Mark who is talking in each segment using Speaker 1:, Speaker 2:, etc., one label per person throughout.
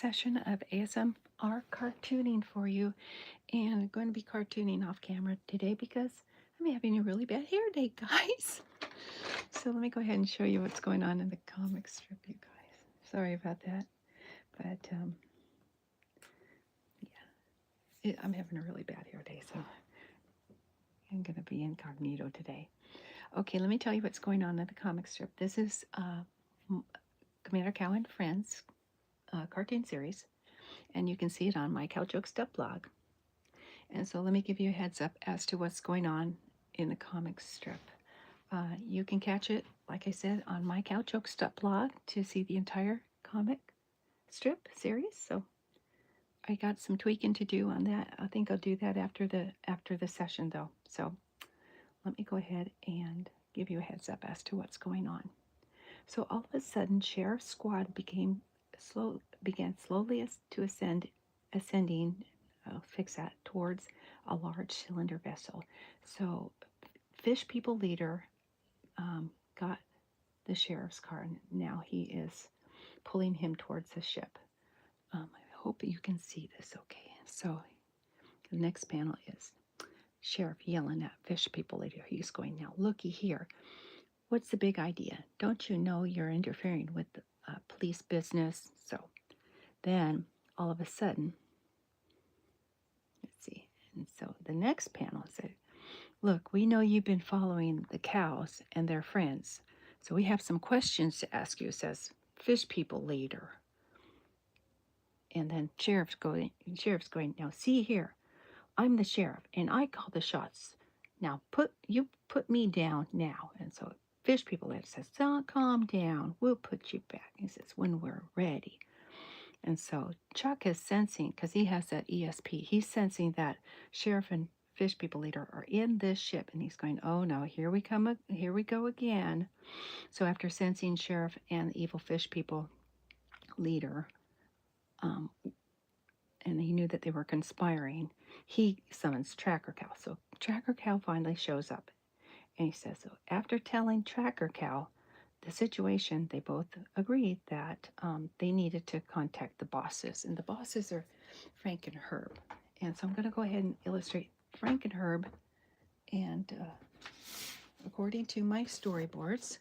Speaker 1: session of ASMR cartooning for you. And I'm going to be cartooning off camera today because I'm having a really bad hair day, guys. So let me go ahead and show you what's going on in the comic strip, you guys. Sorry about that. But I'm having a really bad hair day, so I'm going to be incognito today. Okay, let me tell you what's going on in the comic strip. This is Commander Cow and Friends cartoon series, and you can see it on my Cow Joke Stuff blog. And so let me give you a heads up as to what's going on in the comic strip. You can catch it, like I said, on my Cow Joke Stuff blog to see the entire comic strip series. So I got some tweaking to do on that. I think I'll do that after the session, though. So let me go ahead and give you a heads up as to what's going on. So all of a sudden, Sheriff's squad began slowly to ascending. I'll fix that, towards a large cylinder vessel. So Fish People Leader got the sheriff's car, and now he is pulling him towards the ship. I hope you can see this okay. So the next panel is Sheriff yelling at Fish People Leader. He's going, now looky here. What's the big idea? Don't you know you're interfering with the police business? So then all of a sudden, let's see. And so the next panel said, look, we know you've been following the cows and their friends. So we have some questions to ask you, says Fish People Leader. And then Sheriff's going, now see here, I'm the sheriff and I call the shots. Now put me down now. And so Fish People Leader says, calm down, we'll put you back. He says, when we're ready. And so Chuck is sensing, because he has that ESP, he's sensing that Sheriff and Fish People Leader are in this ship, and he's going, oh no, here we go again. So after sensing Sheriff and the evil Fish People Leader, and he knew that they were conspiring, he summons Tracker Cow. So Tracker Cow finally shows up, and he says, so after telling Tracker Cow the situation, they both agreed that they needed to contact the bosses, and the bosses are Frank and Herb. And so I'm going to go ahead and illustrate Frank and Herb, and according to my storyboards,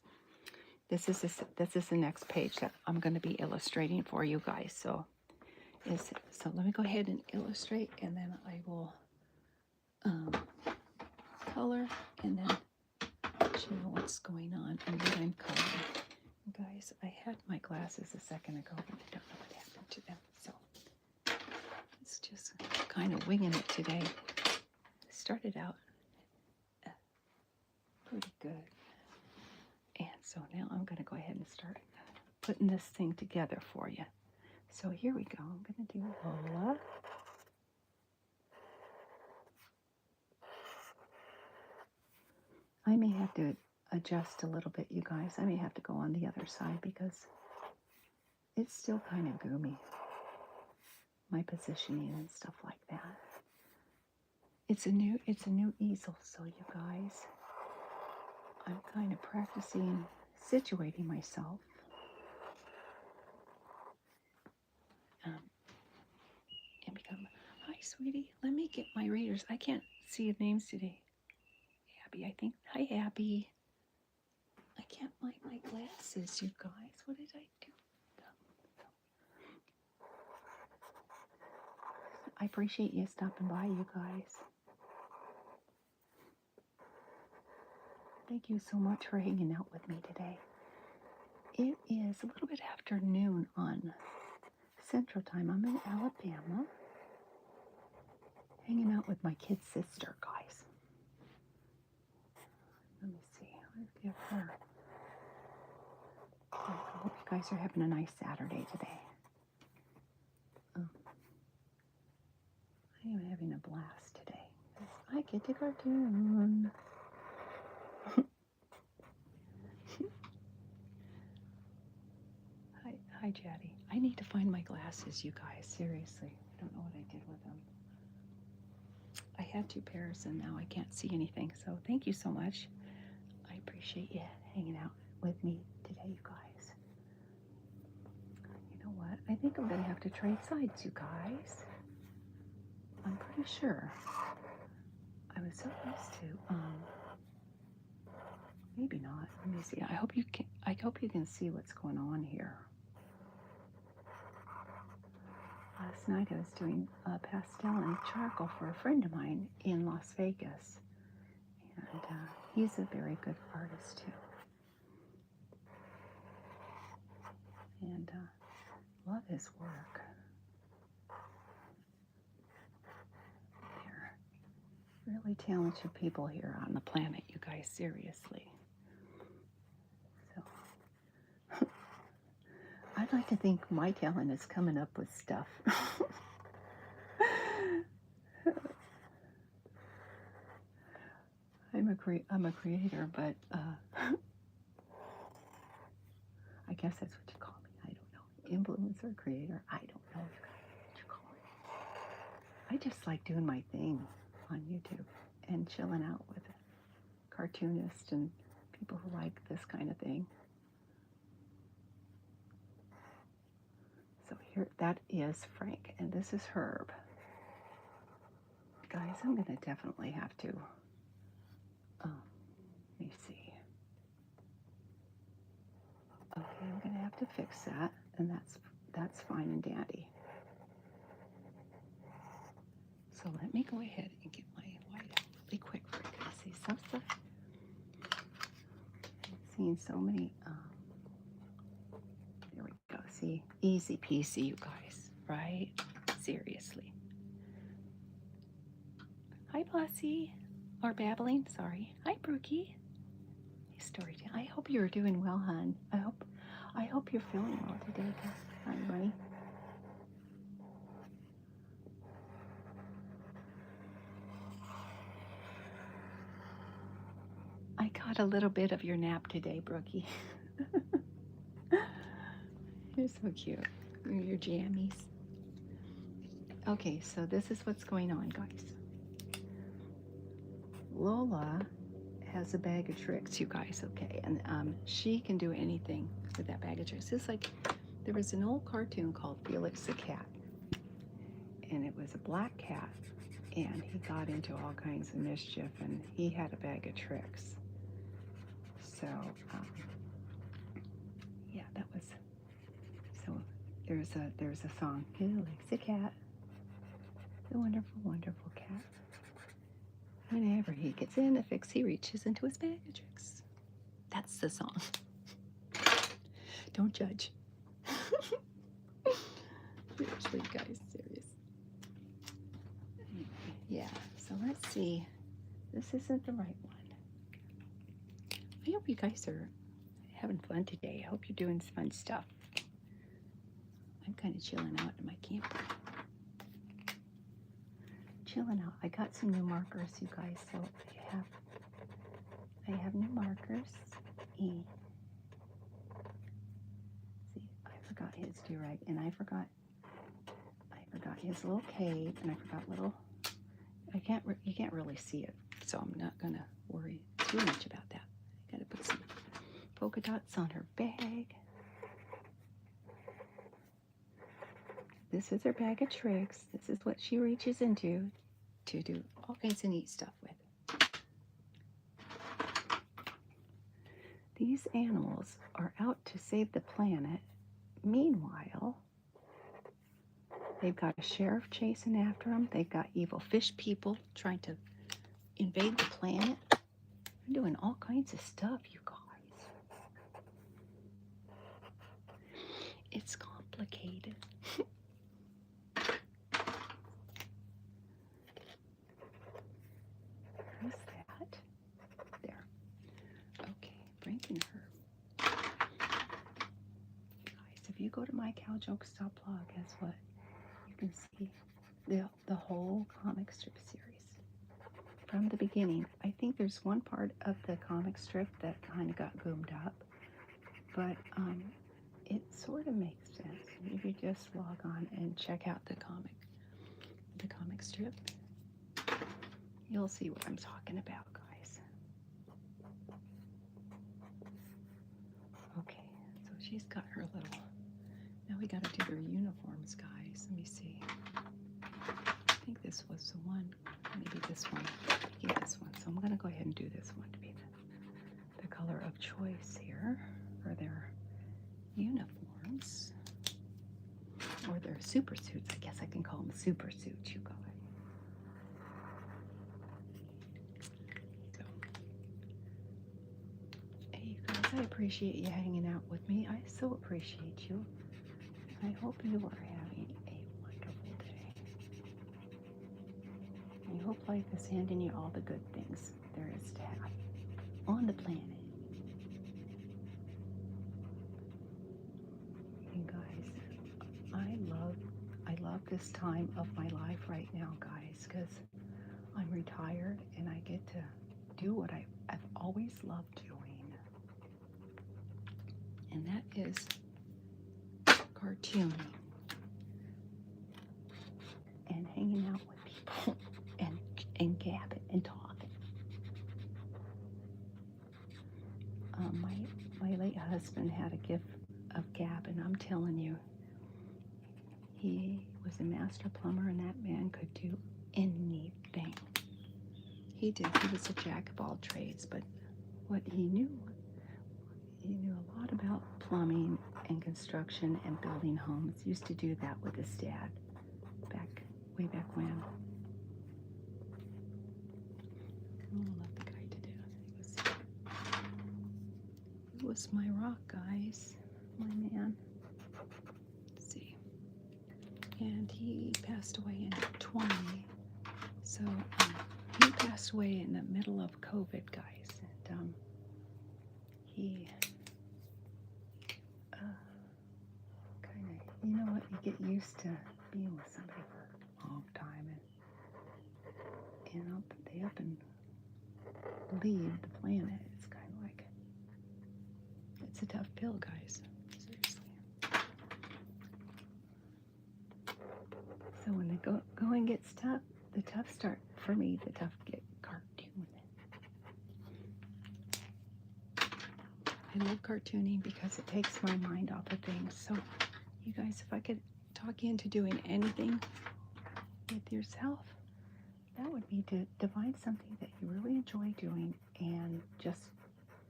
Speaker 1: this is the next page that I'm going to be illustrating for you guys. So let me go ahead and illustrate, and then I will color, and then you know what's going on and what I'm coloring. Guys, I had my glasses a second ago, but I don't know what happened to them. So it's just kind of winging it today. Started out pretty good. And so now I'm going to go ahead and start putting this thing together for you. So here we go. I'm going to do Lola. I may have to adjust a little bit, you guys. I may have to go on the other side because it's still kind of goomy, my positioning and stuff like that. It's a new easel, so you guys, I'm kind of practicing situating myself. And become, hi sweetie, let me get my readers. I can't see the names today. Abby, I think. Hi Abby. I can't find my glasses, you guys. What did I do? I appreciate you stopping by, you guys. Thank you so much for hanging out with me today. It is a little bit after noon on Central Time. I'm in Alabama, hanging out with my kid sister, guys. Let me see. I'll give her. I hope you guys are having a nice Saturday today. I am having a blast today. I get to cartoon. Hi, Jaddy. I need to find my glasses, you guys. Seriously. I don't know what I did with them. I had 2 pairs and now I can't see anything. So thank you so much. I appreciate you hanging out with me today, you guys. You know what? I think I'm going to have to trade sides, you guys. I'm pretty sure. I was so used to, maybe not. Let me see. I hope you can see what's going on here. Last night I was doing pastel and charcoal for a friend of mine in Las Vegas. And he's a very good artist too. And love his work. They're really talented people here on the planet, you guys, seriously. So I'd like to think my talent is coming up with stuff. I'm a creator, but I guess that's what you call me. I don't know. Influencer, creator. I don't know what you call it. I just like doing my thing on YouTube and chilling out with cartoonists and people who like this kind of thing. So here, that is Frank, and this is Herb. Guys, I'm going to definitely have to, let me see. Okay, I'm going to have to fix that, and that's fine and dandy. So let me go ahead and get my white out really quick for you guys. See some stuff. I'm seeing so many. There we go. See, easy peasy, you guys. Right? Seriously. Hi, Bossy. Or Babbling. Sorry. Hi, Brookie. Storytelling. I hope you're doing well, hon. I hope you're feeling well today, hi, buddy. I caught a little bit of your nap today, Brookie. You're so cute. Your jammies. Okay, so this is what's going on, guys. Lola has a bag of tricks, you guys, okay? And she can do anything with that bag of tricks. It's like, there was an old cartoon called Felix the Cat. And it was a black cat. And he got into all kinds of mischief. And he had a bag of tricks. So, yeah, that was... So, there's a song. Felix the Cat. The wonderful, wonderful cat. Whenever he gets in a fix, he reaches into his bag of tricks. That's the song. Don't judge. Seriously, guys, serious. Anyway, yeah, so let's see. This isn't the right one. I hope you guys are having fun today. I hope you're doing fun stuff. I'm kind of chilling out in my camper. Chilling out. I got some new markers, you guys. So I have new markers. See, I forgot his do-rag, and I forgot his little cave, and I forgot little. You can't really see it, so I'm not gonna worry too much about that. I gotta put some polka dots on her bag. This is her bag of tricks. This is what she reaches into to do all kinds of neat stuff with. These animals are out to save the planet. Meanwhile, they've got a sheriff chasing after them. They've got evil fish people trying to invade the planet. They're doing all kinds of stuff, you guys. It's complicated. Who's that? There. Okay, Frank and Herb. Guys, if you go to mycowjokes.blog, guess what? You can see the whole comic strip series from the beginning. I think there's one part of the comic strip that kind of got boomed up, but it sort of makes sense. If you just log on and check out the comic strip, you'll see what I'm talking about, guys. Okay, so she's got her little Now we got to do their uniforms, guys. Let me see. I think this was the one. Maybe this one. Yeah, this one. So I'm going to go ahead and do this one to be the color of choice here for their uniforms. Or their super suits. I guess I can call them super suits, you guys. So, hey, you guys, I appreciate you hanging out with me. I so appreciate you. I hope you are having a wonderful day. I hope life is handing you all the good things there is to have on the planet. You guys, I love this time of my life right now, guys, because I'm retired and I get to do what I've always loved doing. And that is cartooning and hanging out with people and gabbing and talking. My late husband had a gift of gab, and I'm telling you, he was a master plumber, and that man could do anything. He did. He was a jack of all trades, but what he knew a lot about plumbing and construction and building homes. He used to do that with his dad way back when. Oh, I love the guy to death. He was my rock, guys. My man. Let's see. And he passed away in 20. So he passed away in the middle of COVID, guys. And he kind of, you know what, you get used to being with somebody for a long time, and they up and leave the planet. It's kind of like, it's a tough pill, guys. Seriously. So when the going gets tough, the tough start, for me, the tough get cartooning. I love cartooning because it takes my mind off of things. So, you guys, if I could talk you into doing anything with yourself, that would be to find something that you really enjoy doing and just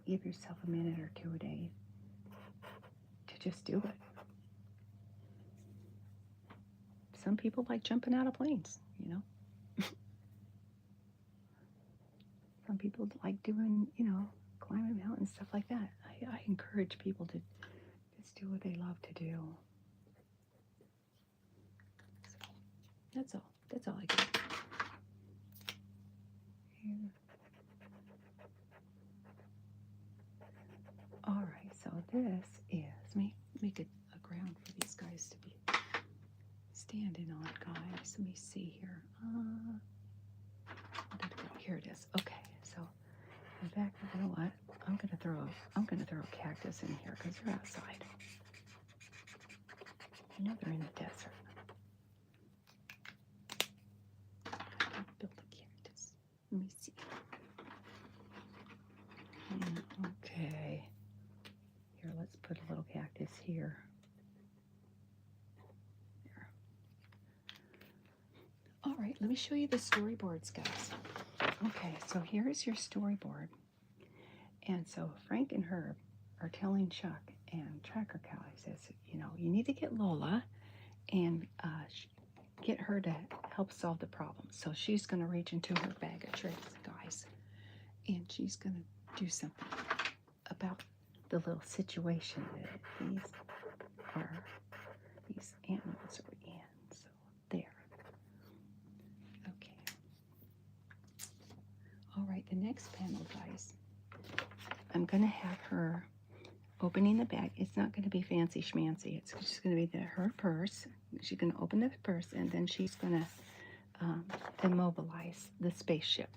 Speaker 1: give yourself a minute or two a day to just do it. Some people like jumping out of planes, you know. Some people like doing, climbing mountains, stuff like that. I encourage people to just do what they love to do. So that's all I got. Here. All right, so this is, let me make a ground for these guys to be standing on, guys. Let me see here. Where did it go? Here it is. Okay, so in fact, you know what? I'm gonna throw a cactus in here because they're outside. You know they're in the desert. Build a cactus. Let me see. Okay. Here, let's put a little cactus here. There. All right, let me show you the storyboards, guys. Okay, so here's your storyboard. And so Frank and Herb are telling Chuck and Tracker Cow, he says, you need to get Lola and get her to help solve the problem. So she's going to reach into her bag of tricks, guys, and she's going to do something about the little situation that these animals are in. So there. Okay. All right, the next panel, guys, I'm going to have her opening the bag. It's not going to be fancy schmancy. It's just going to be her purse. She's going to open the purse, and then she's going to immobilize the spaceship.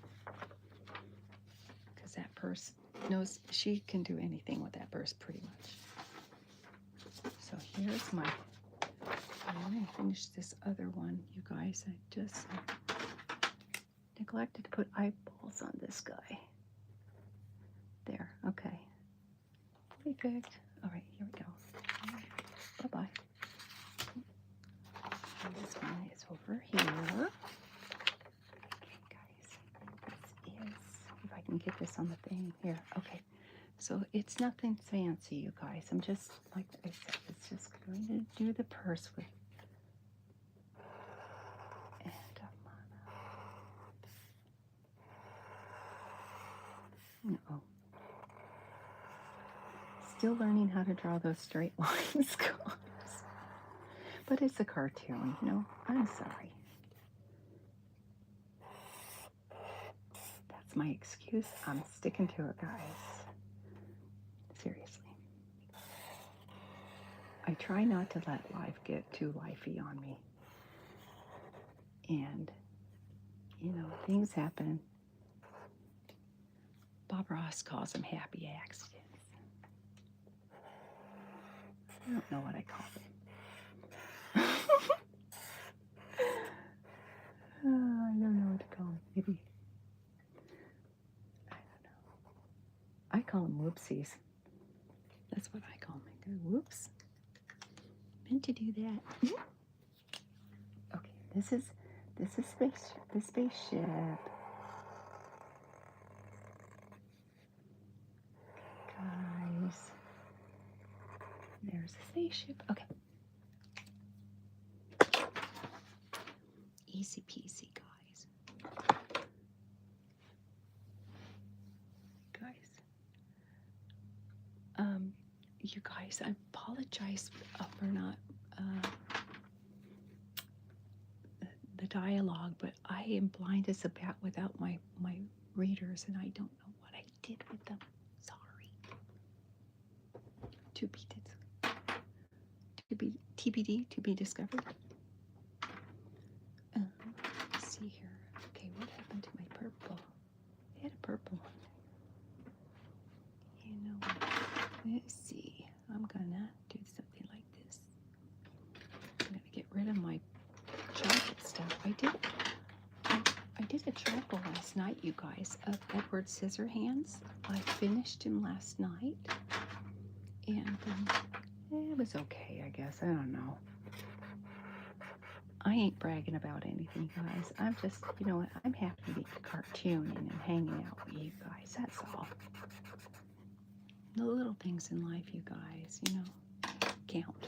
Speaker 1: Because that purse knows she can do anything with that purse, pretty much. So here's I'm going to finish this other one, you guys. I just neglected to put eyeballs on this guy. There, okay. Perfect. All right, here we go. Bye-bye. This one is over here. Okay, guys. This is, if I can get this on the thing here. Okay. So it's nothing fancy, you guys. I'm just, like I said, it's just going to do the purse with. And uh-oh. Still learning how to draw those straight lines, guys. But it's a cartoon, you know. I'm sorry. That's my excuse. I'm sticking to it, guys. Seriously. I try not to let life get too lifey on me. And, you know, things happen. Bob Ross calls them happy accidents. I don't know what I call them. I don't know what to call them. Maybe. I don't know. I call them whoopsies. That's what I call them. I go, whoops. Meant to do that. Okay, this is the spaceship. Guys. There's a spaceship. Okay. Easy peasy, guys. You guys, I apologize for not the dialogue, but I am blind as a bat without my readers, and I don't know what I did with them. Sorry. TBD, to be discovered. Let's see here. Okay, what happened to my purple? I had a purple one. You know what? Let's see. I'm gonna do something like this. I'm gonna get rid of my chocolate stuff. I did a charcoal last night, you guys, of Edward Scissorhands. I finished him last night, and it was okay, I guess. I don't know. I ain't bragging about anything, guys. I'm just, you know what? I'm happy to be cartooning and hanging out with you guys. That's all. The little things in life, you guys, you know, count.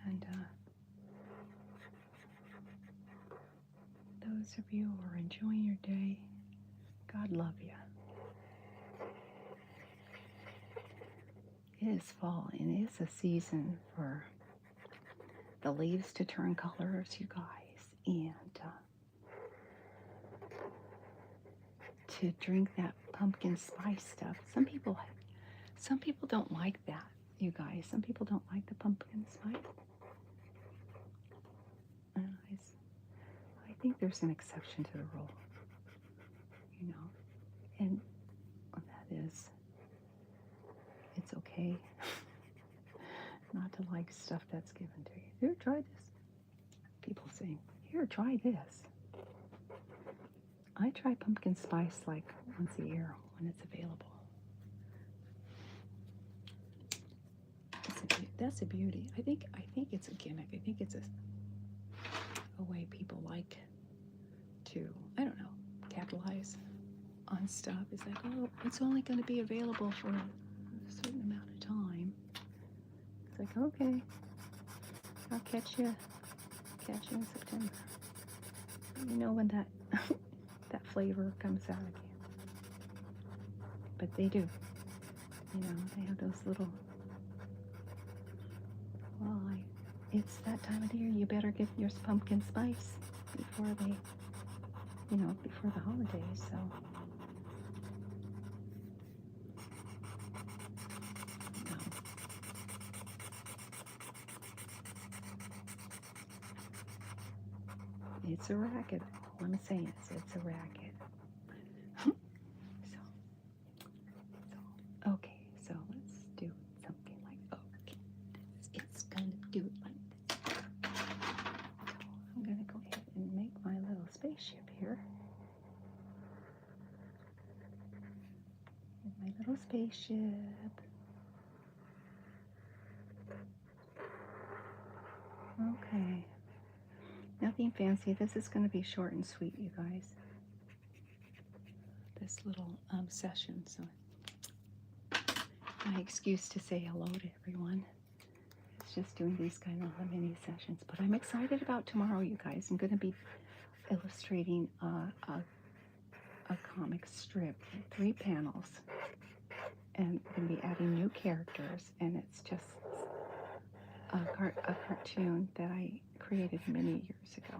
Speaker 1: And those of you who are enjoying your day, God love you. It is fall, and it is a season for the leaves to turn colors, you guys, and to drink that pumpkin spice stuff. Some people don't like that, you guys. Some people don't like the pumpkin spice. I think there's an exception to the rule, you know, and that is, it's okay not to like stuff that's given to you. Here, try this. People saying, here, try this. I try pumpkin spice like once a year when it's available. That's a beauty. I think it's a gimmick. I think it's a way people like to, I don't know, capitalize on stuff. It's like, oh, it's only going to be available for a certain amount of time. It's like, okay, I'll catch you in September. You know when that that flavor comes out again. But they do. You know, they have those little, well, it's that time of the year. You better get your pumpkin spice before they, you know, before the holidays. So, it's a racket. All I'm saying is it's a racket. Okay, so let's do something like, okay, it's gonna do it like this. So I'm gonna go ahead and make my little spaceship here. And my little spaceship. Okay. Nothing fancy. This is going to be short and sweet, you guys. This little session. So, my excuse to say hello to everyone. It's just doing these kind of mini sessions. But I'm excited about tomorrow, you guys. I'm going to be illustrating a comic strip, 3 panels. And I'm going to be adding new characters. And it's just a cartoon that I created many years ago.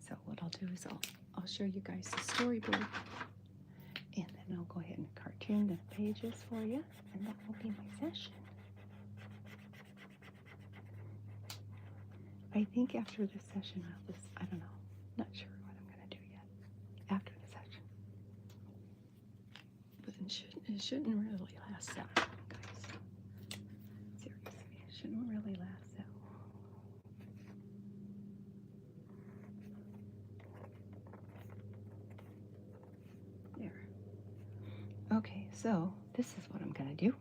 Speaker 1: So what I'll do is I'll show you guys the storyboard, and then I'll go ahead and cartoon the pages for you, and that will be my session. I think after this session I'll just, I don't know, not sure what I'm going to do yet after the session. But it shouldn't really last that long, guys. Seriously, it shouldn't really last that long. There. Okay, so this is what I'm going to do.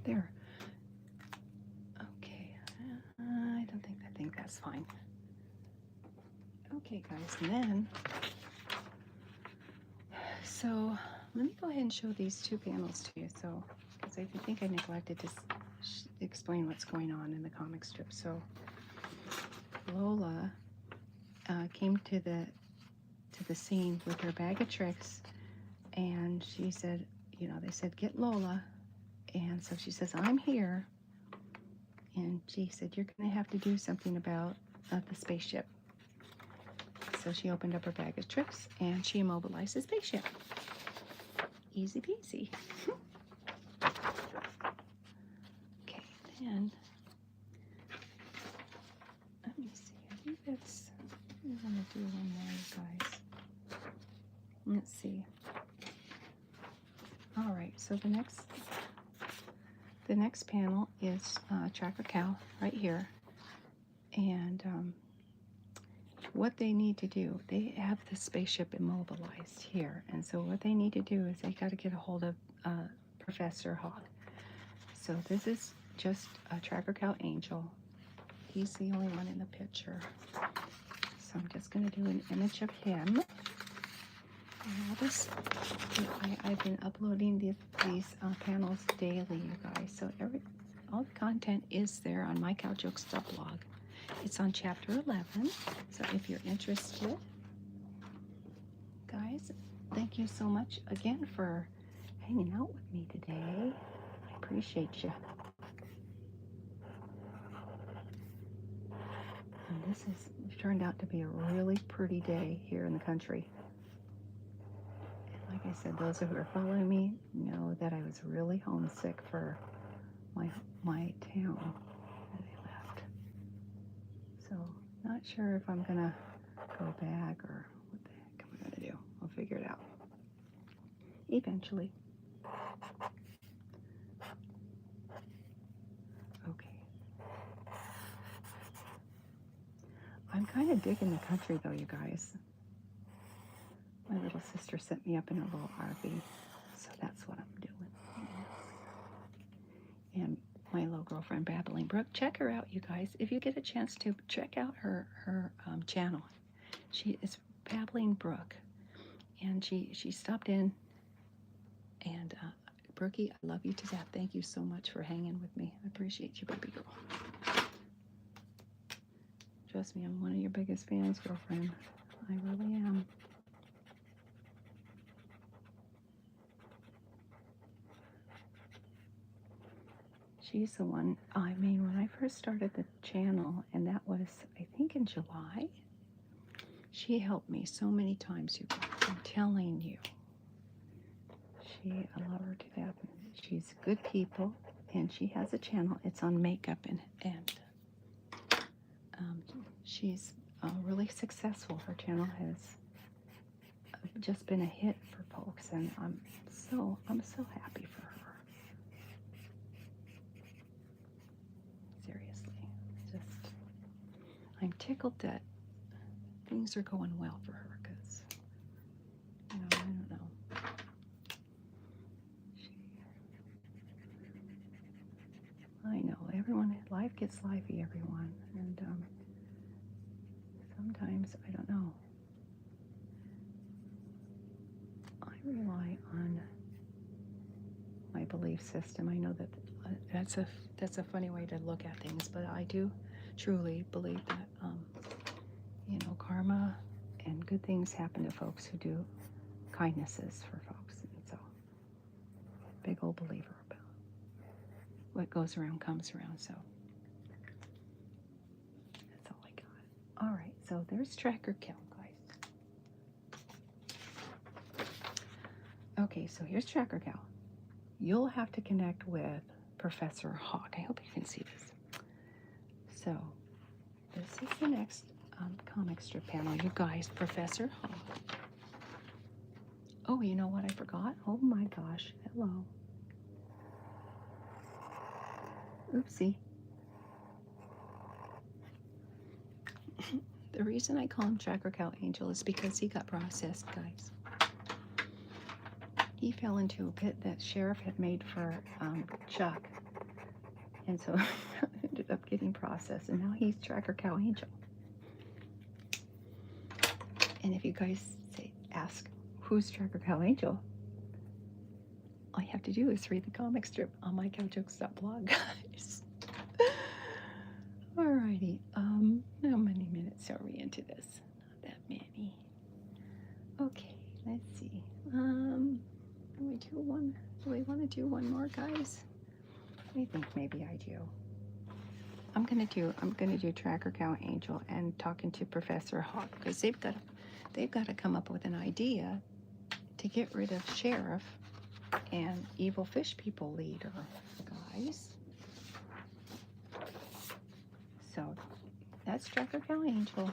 Speaker 1: There. Okay. I think that's fine. Okay, guys, and then, so let me go ahead and show these 2 panels to you. So, because I think I neglected to explain what's going on in the comic strip. So, Lola came to the scene with her bag of tricks, and she said, they said, get Lola. And so she says, I'm here. And she said, you're going to have to do something about the spaceship. So she opened up her bag of tricks and she immobilized the spaceship. Easy peasy. Okay, then let me see. I think that's, I'm going to do one more, you guys. Let's see. All right, so the next panel is Tracker Cal right here. And what they need to do, they have the spaceship immobilized here. And so what they need to do is they got to get a hold of Professor Hawk. So this is just a Tracker Cal Angel. He's the only one in the picture. So I'm just going to do an image of him. And all this, I've been uploading these panels daily, you guys. So all the content is there on My Cow Jokes blog. It's on chapter 11. So if you're interested, guys, thank you so much again for hanging out with me today. I appreciate you. And this has turned out to be a really pretty day here in the country. Like I said, those who are following me know that I was really homesick for my town that I left. So, not sure if I'm gonna go back or what the heck am I gonna do. I'll figure it out eventually. Okay. I'm kind of digging the country though, you guys. My little sister sent me up in a little RV, so that's what I'm doing. And my little girlfriend, Babbling Brook, check her out, you guys. If you get a chance to, check out her channel. She is Babbling Brook, and she stopped in. And Brookie, I love you to death. Thank you so much for hanging with me. I appreciate you, baby girl. Trust me, I'm one of your biggest fans, girlfriend. I really am. She's the one, I mean, when I first started the channel, and that was, I think, in July, she helped me so many times, you guys. I'm telling you. I love her to death. She's good people, and she has a channel. It's on makeup, and she's really successful. Her channel has just been a hit for folks, and I'm so happy for her. Seriously, I'm tickled that things are going well for her, because I don't know. life gets lively, everyone. And sometimes, I don't know, I rely on my belief system. I know that that's a funny way to look at things, but I do truly believe that karma and good things happen to folks who do kindnesses for folks. And so, big old believer about what goes around comes around. So that's all I got. All right, so there's Tracker Cal, guys. Okay, so here's Tracker Cal. You'll have to connect with Professor Hawk. I hope you can see this. So this is the next comic strip panel, you guys. Professor Hawk. Oh, you know what I forgot? Oh my gosh. Hello. Oopsie. The reason I call him Tracker Cal Angel is because he got processed, guys. He fell into a pit that sheriff had made for Chuck. And so ended up getting processed. And now he's Tracker Cal Angel. And if you guys ask, who's Tracker Cal Angel? All you have to do is read the comic strip on mycowjokes.blog, guys. Alrighty. How many minutes are we into this? Not that many. Okay, let's see. Do we do one? Do we want to do one more, guys? I think maybe I do. I'm gonna do Tracker Cal Angel and talking to Professor Hawk, because they've got to come up with an idea to get rid of Sheriff and Evil Fish People leader, guys. So that's Tracker Cal Angel,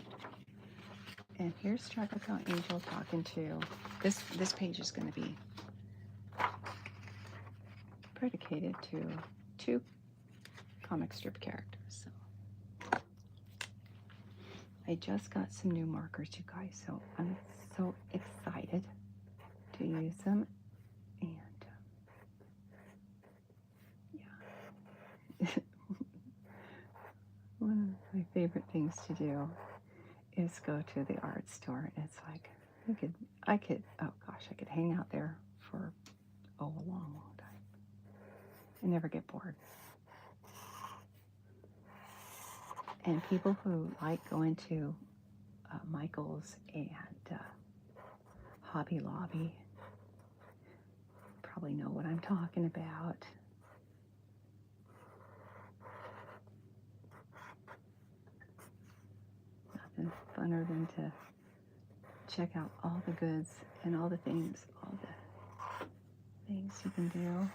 Speaker 1: and here's Tracker Cal Angel talking to this page is going to be predicated to 2 comic strip characters. So I just got some new markers, you guys, so I'm so excited to use them. And yeah, one of my favorite things to do is go to the art store. It's like I could oh gosh, I could hang out there for a long time and never get bored. And people who like going to Michael's and Hobby Lobby probably know what I'm talking about. Nothing funner than to check out all the goods and all the things you can do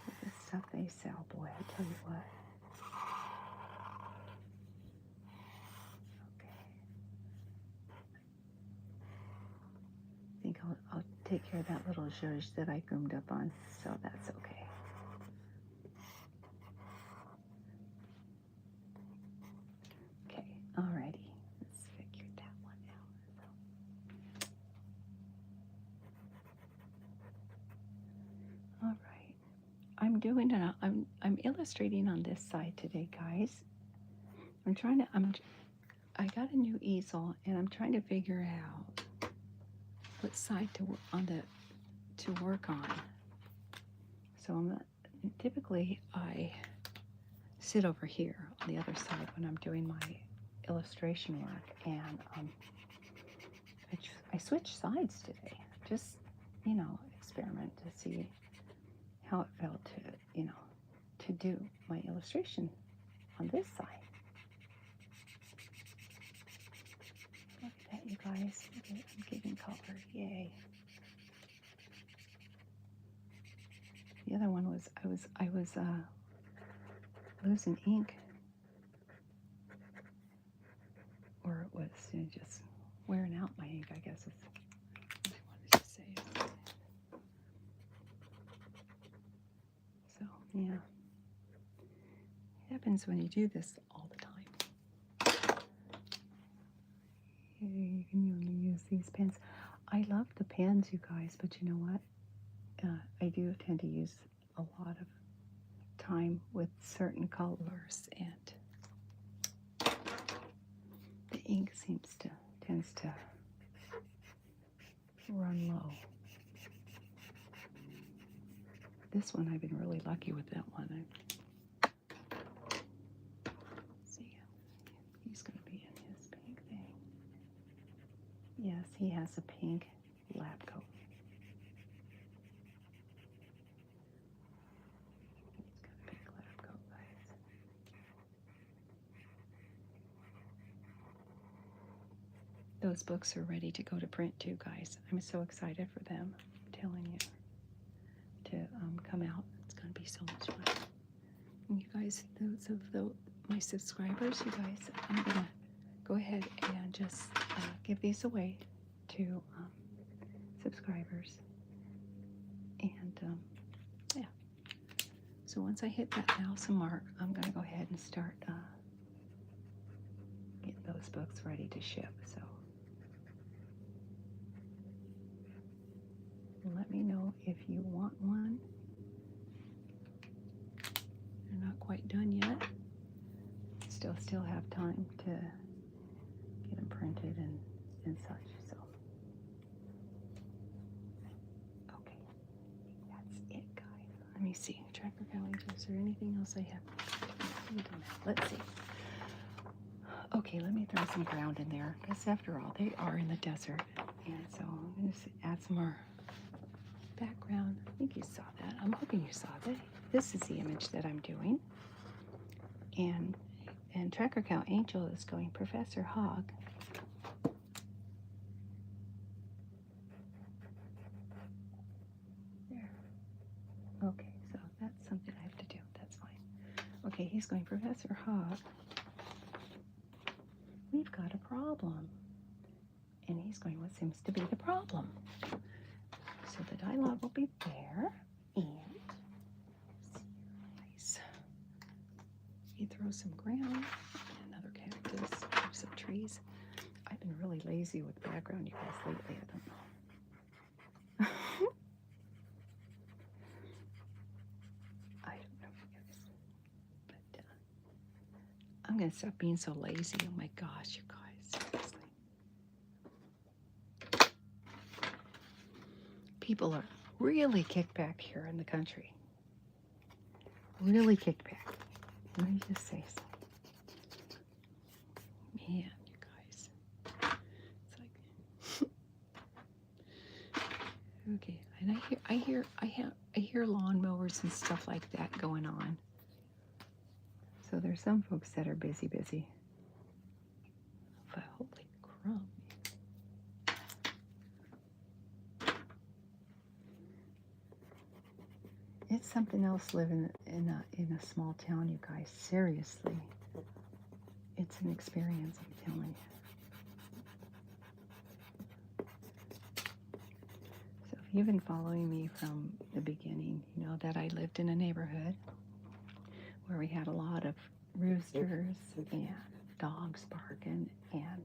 Speaker 1: with the stuff they sell. Boy, I tell you what. I think I'll take care of that little zhuzh that I goomed up on, so that's okay. Okay, alrighty. Let's figure that one out. Alright. I'm illustrating on this side today, guys. I got a new easel and I'm trying to figure out what side to work on. So typically I sit over here on the other side when I'm doing my illustration work, and I switched sides today. Just experiment to see how it felt to do my illustration on this side. Look at that, you guys. I'm giving color. Yay. The other one was I was losing ink, or it was just wearing out my ink, I guess is what I wanted to say. So yeah, it happens when you do this all the time. You can only use these pens. I love the pens, you guys, but you know what? I do tend to use a lot of time with certain colors, and the ink tends to run low. This one, I've been really lucky with that one. See, he's going to be in his pink thing. Yes, he has a pink lab coat. He's got a pink lab coat, guys. Those books are ready to go to print too, guys. I'm so excited for them. I'm telling you, to come out. It's going to be so much fun. And you guys, those of my subscribers, you guys, I'm going to go ahead and just give these away to subscribers. And yeah. So once I hit that 1,000 mark, I'm going to go ahead and start getting those books ready to ship. So let me know if you want one. They're not quite done yet. Still have time to get them printed and such. So okay, that's it, guys. Let me see. Tracker calendar. Is there anything else I have? Let's see. Okay, let me throw some ground in there, because after all, they are in the desert, and so I'm going to add some more background. I think you saw that. I'm hoping you saw that. This is the image that I'm doing, and Tracker Cow Angel is going Professor Hog. There. Okay, so that's something I have to do. That's fine. Okay, he's going Professor Hog. We've got a problem. And he's going, what seems to be the problem? So the dialogue will be there. And nice. You throw some ground, another cactus, some trees. I've been really lazy with background, you guys, lately. I don't know. I don't know, you guys. But I'm going to stop being so lazy. Oh my gosh, you guys. Seriously. People are really kicked back here in the country. Really kicked back. Let me just say so. Man, you guys. It's like okay, and I hear lawnmowers and stuff like that going on. So there's some folks that are busy. But holy crap. It's something else living in a small town, you guys. Seriously. It's an experience, I'm telling you. So if you've been following me from the beginning, you know that I lived in a neighborhood where we had a lot of roosters and dogs barking and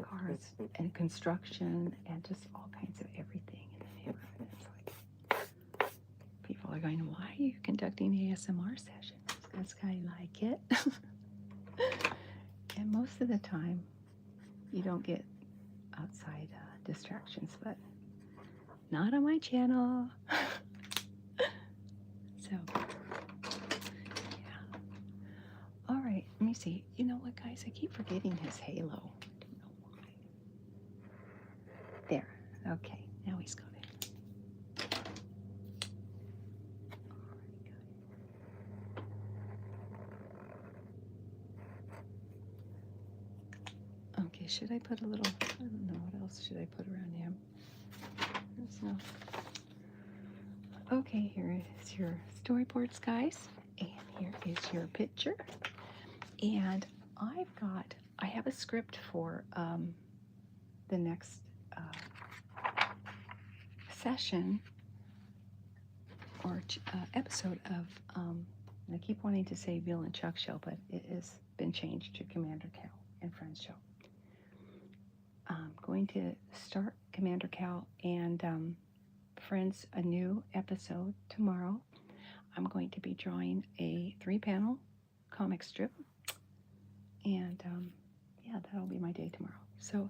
Speaker 1: cars and construction and just all kinds of everything in the neighborhood. It's like people are going, why are you conducting ASMR sessions? Because I like it. And most of the time, you don't get outside distractions, but not on my channel. So, yeah. All right, let me see. You know what, guys? I keep forgetting his halo. I don't know why. There. Okay, now he's got it. Okay, should I put a little, I don't know, what else should I put around him? There's no. Okay, here is your storyboards, guys. And here is your picture. And I have a script for the next session or episode of, and I keep wanting to say Bill and Chuck Show, but it has been changed to Commander Cal and Friends Show. I'm going to start Commander Cal and Friends a new episode tomorrow. I'm going to be drawing a 3-panel comic strip, and yeah, that'll be my day tomorrow. So,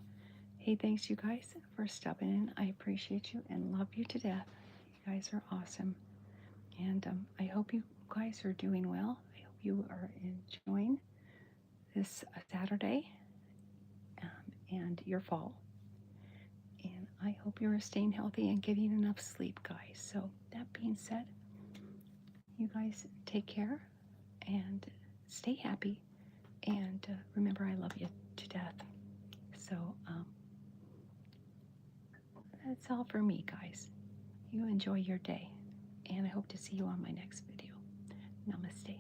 Speaker 1: hey, thanks you guys for stopping in. I appreciate you and love you to death. You guys are awesome, and I hope you guys are doing well. I hope you are enjoying this Saturday and your fall. And I hope you're staying healthy and getting enough sleep, guys. So, that being said, you guys take care and stay happy. And remember, I love you to death. So, that's all for me, guys. You enjoy your day. And I hope to see you on my next video. Namaste.